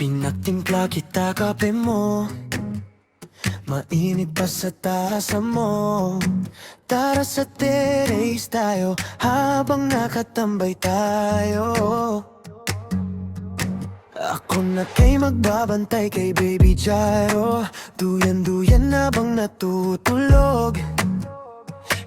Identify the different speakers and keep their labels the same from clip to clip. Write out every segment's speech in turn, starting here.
Speaker 1: Pinagtimpla kita kape mo, mainit pa sa tasa mo. Tara sa terrace tayo, habang nakatambay tayo. Ako na kay magbabantay kay Baby Gyro. Duyan-duyan habang natutulog.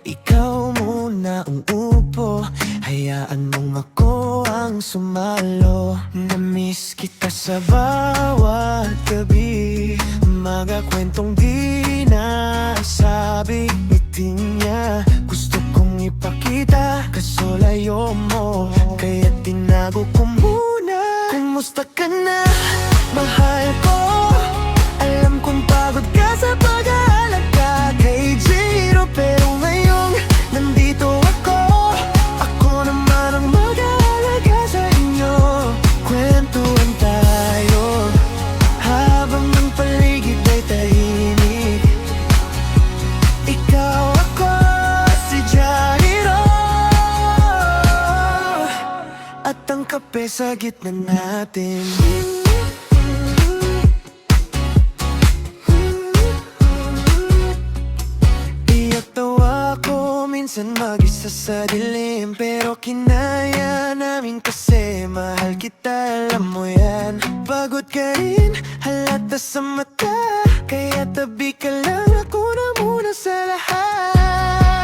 Speaker 1: Ikaw muna ang upo, hayaan mong ako ang sumalo. Namiss kita sa bawat gabi, mga kwentong di nasabi. Ngiti niya, gusto kong ipakita, kaso layo mo, kaya tinago ko muna. Kumusta ka na, mahal ko? Alam kong pagod ka sa pag-aalaga kay Jiro, pero ngayong nandito ako, ako naman ang mag-aalaga sa inyo. Kwentuhan tayo, habang ang paligid ay tahimik. Ikaw ako, si Jairo, at ang kape sa gitna natin. Minsan mag-isa sa dilim, pero kinaya namin kasi mahal kita, alam mo yan. Pagod ka rin, halata sa mata, kaya tabi ka lang, ako na muna sa lahat.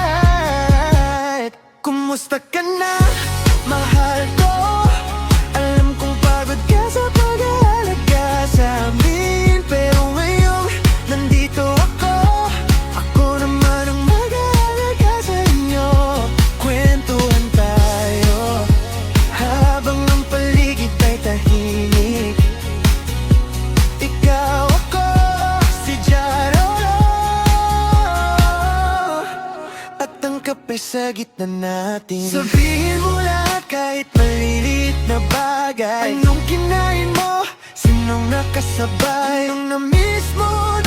Speaker 1: Kumusta ka na, mahal ko? Alam kong pagod ka sa pag-aalaga sa amin, pero ngayong nandito ako, ako naman ang mag-aalaga sa inyo. Kwentuhan tayo, habang ang paligid ay tahimik. Ikaw ako, si Jarolo, at ang kape sa gitna natin. Sabihin mo lahat kahit maliliit na bagay. Anong kinain mo? Sinong nakasabay? Anong na-miss mo?